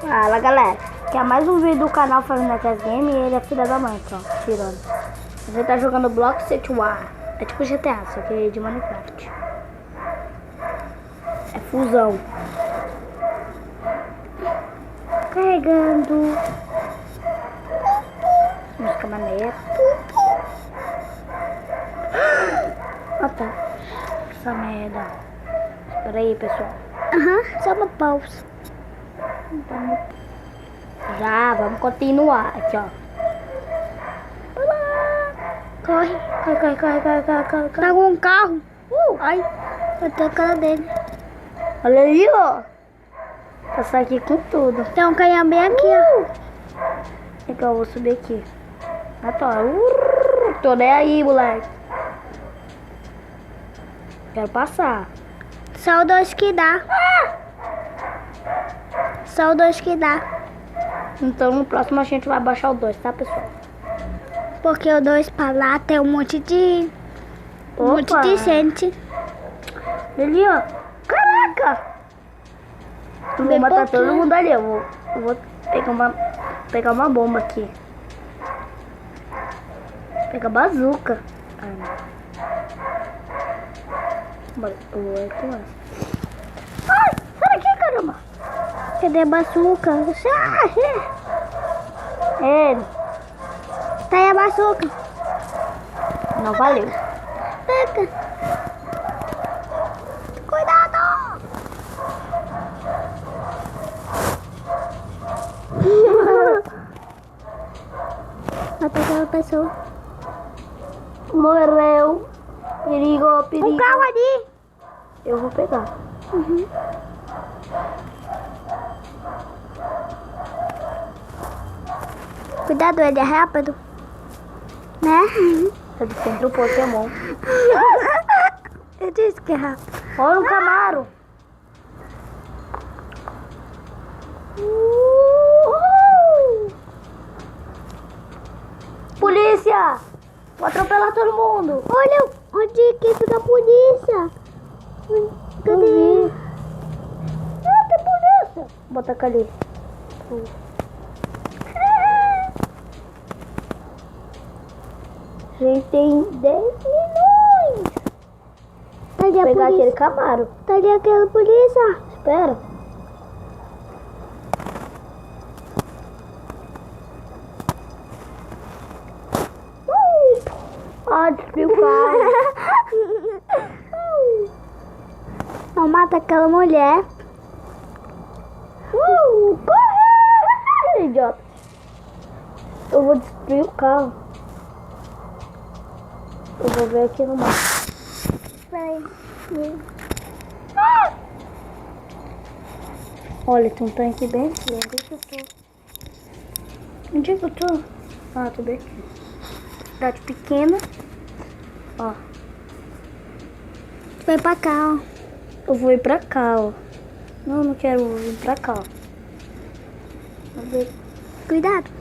Fala, galera. Que é mais um vídeo do canal Família Game e ele é filha da mãe, ó, tirando. A gente tá jogando Block City War. É tipo GTA, só que de Minecraft. É fusão. Carregando. Música maneira. Ah, tá. Essa merda. Espera aí, pessoal. Só uma pausa. Já, vamos continuar. Aqui, ó. Corre. Corre. Tá com um carro. Ai, eu tô a cara dele. Olha aí, ó. Passar aqui com tudo. Tem um canhão bem aqui, ó. Então eu vou subir aqui. Ah, tá. Tô nem aí, moleque. Quero passar. Só o 2 que dá. Só o 2 que dá. Então no próximo a gente vai baixar o 2, tá, pessoal? Porque o 2 pra lá tem um monte de... Um monte de gente. Ali, ó. Caraca! Eu vou matar todo mundo ali. Eu vou pegar uma bomba aqui. Pegar bazuca. Ai, não. Ai, sai daqui, caramba. Cadê a bazuca? Ele. Tá aí a bazuca. Não valeu. Pega. Cuidado. Mata aquela pessoa. Morreu. Perigo. Um carro ali. Eu vou pegar. Cuidado, ele é rápido. Né? Ele sempre o Pokémon. Eu disse que é rápido. Olha o Camaro. Polícia! Vou atropelar todo mundo. Olha onde é que isso da polícia. Cadê? Ah, tem polícia. Bota aqui ali. A gente tem 10 milhões. Tá ali a pegar polícia. Aquele Camaro. Tá ali aquela polícia. Espera. Ah, destruiu o carro. Não mata aquela mulher. Corre, idiota. Eu vou destruir o carro. Eu vou ver aqui no mapa. Peraí. Olha, tem um tanque bem aqui. Onde é que eu tô? Onde é que eu tô? Ah, tô bem aqui. Cidade pequena. Ó. Tu vai pra cá, ó. Eu vou ir pra cá, ó. Não quero ir pra cá, ó. Vou ver. Cuidado.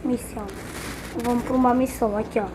Missão. Vamos pra uma missão aqui, ó.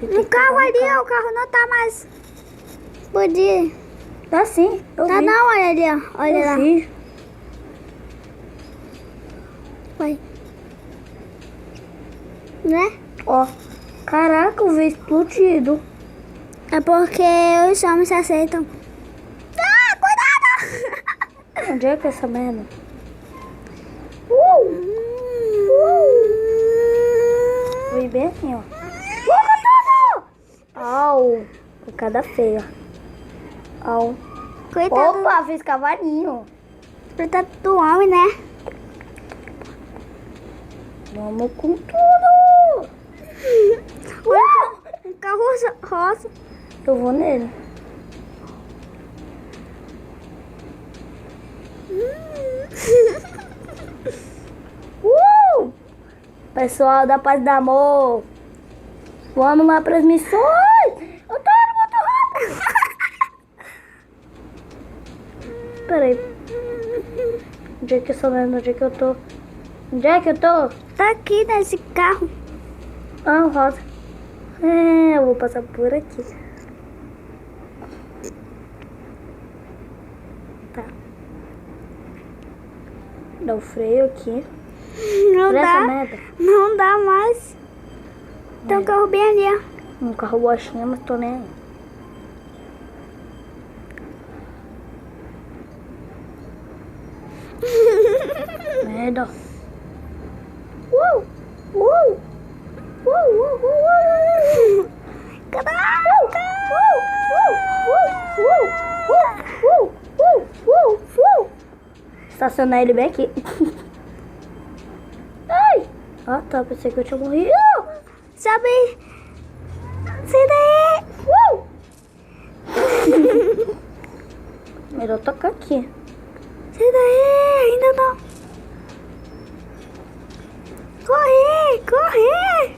O carro ali, ó. O carro não tá mais. Podia. Tá sim. Tá não, olha ali, ó. Olha lá. Vi. Vai. Né? Ó. Caraca, eu vi explodido. É porque os homens se aceitam. Ah, cuidado! Onde é que é essa merda? Fui bem assim, ó. Au! Ficada feia. Au. Coitado. Opa, fiz cavalinho. Coitado do homem, né? Vamos com tudo. Um carro rosa. Eu vou nele. Pessoal da Paz do Amor, vamos lá para as missões. Eu tô muito rápido. Peraí. Onde é que eu sou mesmo? Onde é que eu tô? Onde é que eu tô? Tá aqui nesse carro. Ah, rosa. Eu vou passar por aqui. Tá. Dá o freio aqui. Não Presta dá. merda. Não dá mais. Tem um carro bem ali, ó. Um carro baixinho, mas tô nem aí. Merda. Caraca! Estacionar ele bem aqui. Ai! Ah, tá. Pensei que eu tinha morrido. Sabe? Sai daí! Melhor tocar aqui. Sai daí! Ainda não! Corre! Corre!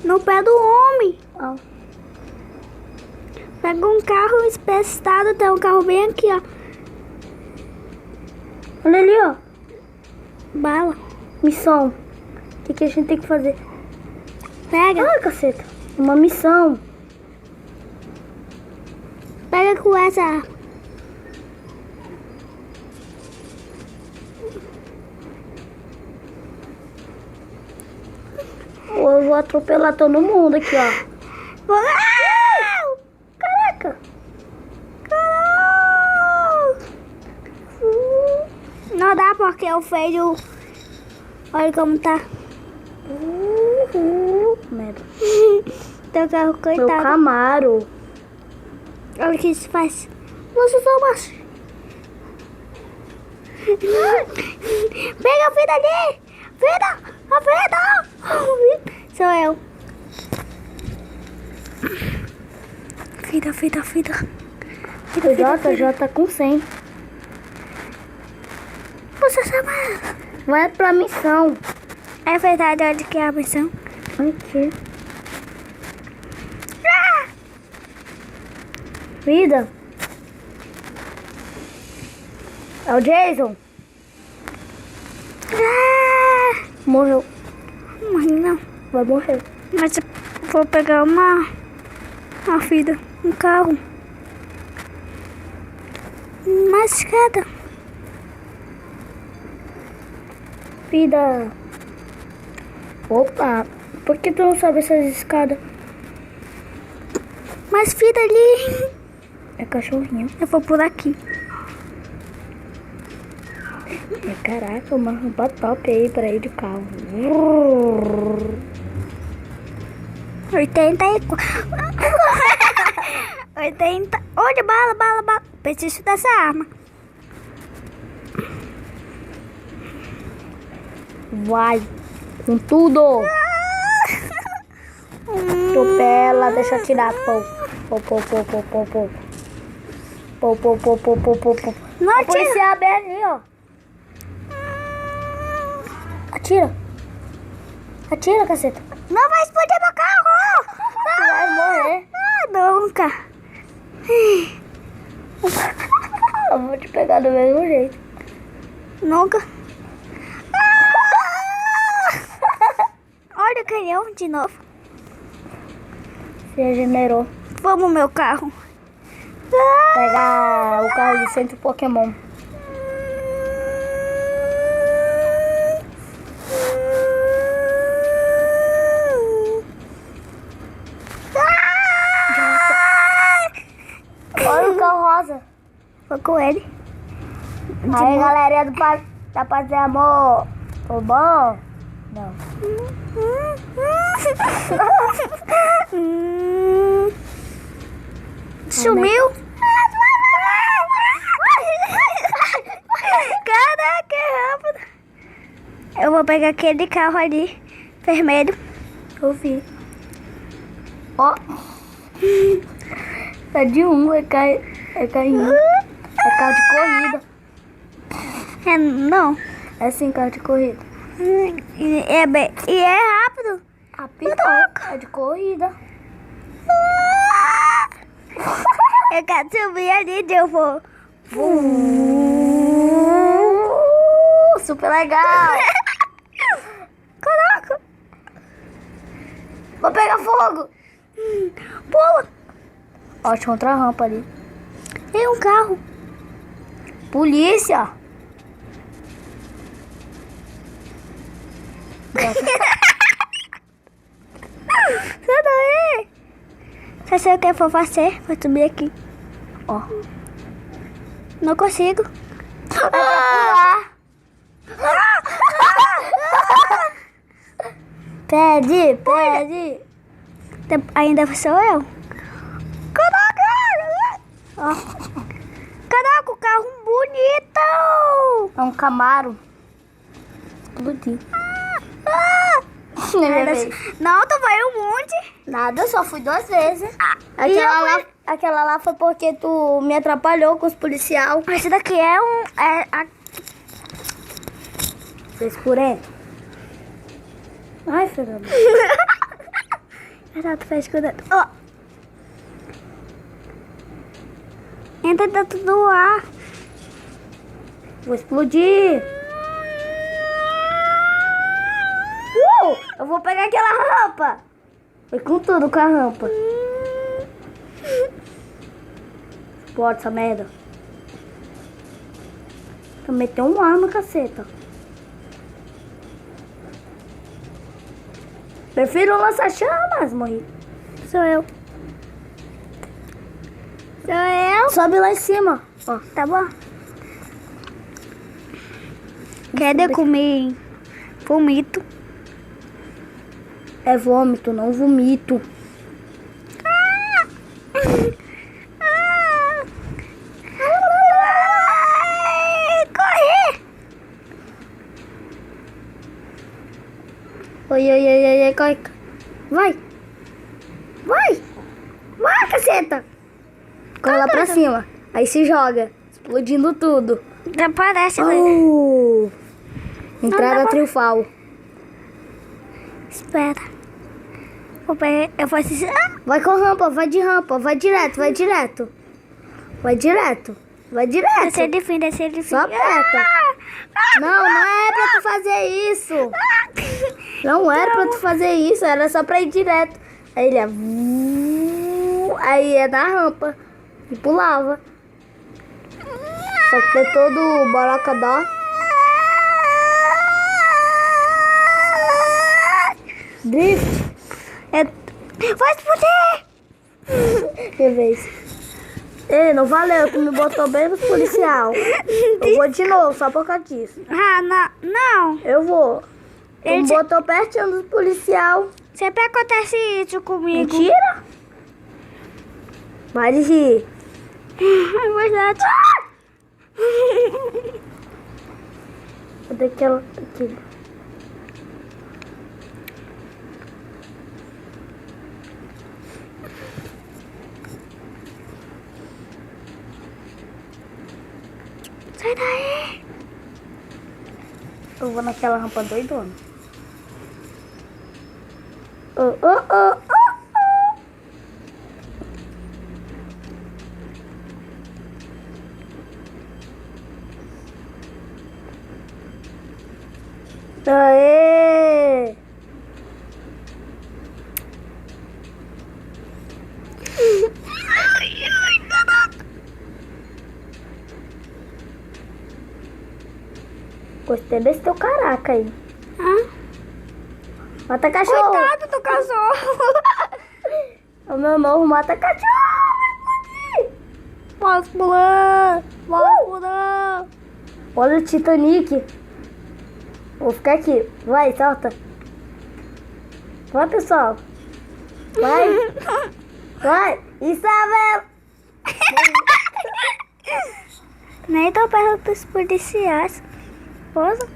No pé do homem! Ah. Pega um carro espestado, tem um carro bem aqui, ó. Olha ali, ó. Bala. Missão. O que a gente tem que fazer? Pega. Ah, caceta. Uma missão. Pega com essa arma. Eu vou atropelar todo mundo aqui, ó. Caraca. Não dá porque eu feio. Olha como tá. Merda. Teu carro, Meu coitado. Camaro. Olha o que isso faz. Você só macho. Pega a vida ali. Vida. A vida. Sou eu. Vida. O Jota já tá com 100. Você chama. Vai pra missão. É verdade, onde que é a missão? Aqui. Vida. É o Jason. Morreu. Mas não. Vai morrer. Mas eu vou pegar uma vida, um carro. Uma escada. Vida. Opa. Por que tu não sabe essas escadas? Mais vida ali. É cachorrinho. Eu vou por aqui. Caraca, uma rampa top aí pra ir de carro. 84. 80. Olha, bala. Preciso dessa arma. Vai. Com tudo. Atropela, deixa eu tirar. Pô. Não A atira. polícia bem ali, ó. Atira, caceta. Não vai explodir meu carro. Tu vai morrer. Nunca. Eu vou te pegar do mesmo jeito. Nunca. Olha o canhão de novo. Se regenerou. Vamos, meu carro. Pegar o carro do centro Pokémon. Olha o carro rosa. Vou com ele. Aí, galerinha da Paz e Amor. Tô bom? Não. Sumiu. Caraca, é rápido. Eu vou pegar aquele carro ali, vermelho. Eu vi. Ó. É de é carrinho. É carro de corrida. É, não. É sim, carro de corrida. E é rápido. Rapidão. É de corrida. Eu quero subir ali, eu vou. Super legal. Caraca. Vou pegar fogo. Pula. Ó, tinha outra rampa ali. Tem um carro. Polícia. Sai daí. Se você quer for fazer, vou subir aqui. Ó. Não consigo. Pede. Ainda sou eu. Caraca! Ó. Caraca, o carro bonito! É um Camaro. Explodiu. Não, tu vai um monte. Nada, eu só fui 2 vezes. E eu Aquela lá foi porque tu me atrapalhou com os policial. Esse daqui é um... Frescurento. Ai, Fernanda. Exato, faz cuidado. Ó. Entra dentro do ar. Vou explodir. Eu vou pegar aquela rampa. Foi com tudo com a rampa. Explode essa merda. Tu meteu um arma, caceta. Prefiro lançar chamas, morri. Sou eu. Sou eu. Sobe lá em cima. Ó. Tá bom. Quer comer vomito? É vômito, não vomito. Corre! Oi, corre. Vai. Vai, caceta. Corre lá pra cima. Aí se joga, explodindo tudo. Já parece, Entrada Não, tá bom. triunfal. Espera. Eu vou assistir. Vai com rampa, vai de rampa, vai direto. Vai direto. Descer de fim. Só aperta. Não é pra tu fazer isso. Não era pra tu fazer isso, era só pra ir direto. Aí ele ia... Aí ia na rampa e pulava. Só que foi todo borocadó. Drift. Vai explodir! Que vez. Ei, não valeu, tu me botou bem nos policial. Eu vou de novo, só por causa disso. Não. Eu vou. Tu Ele me te- botou pertinho dos policial. Sempre acontece isso comigo. Mentira? Vai de rir. É verdade. Cadê aquela aqui? Sai daí. Eu vou naquela rampa doidona. Oh. Aê! Gostei desse teu caraca aí. Mata cachorro. Coitado do cachorro. O meu novo mata cachorro. Posso pular. Olha o Titanic. Vou ficar aqui. Vai, solta. Vai, pessoal. Vai. Isabel. Nem tô perto dos policiais. Posso?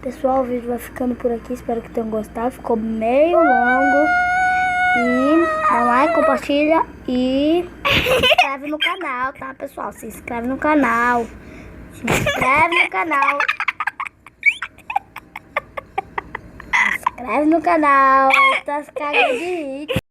Pessoal, o vídeo vai ficando por aqui. Espero que tenham gostado. Ficou meio longo. E dá like, compartilha e se inscreve no canal, tá, pessoal? Se inscreve no canal. Se inscreve no canal. Se inscreve no canal. Tá cagando de rir.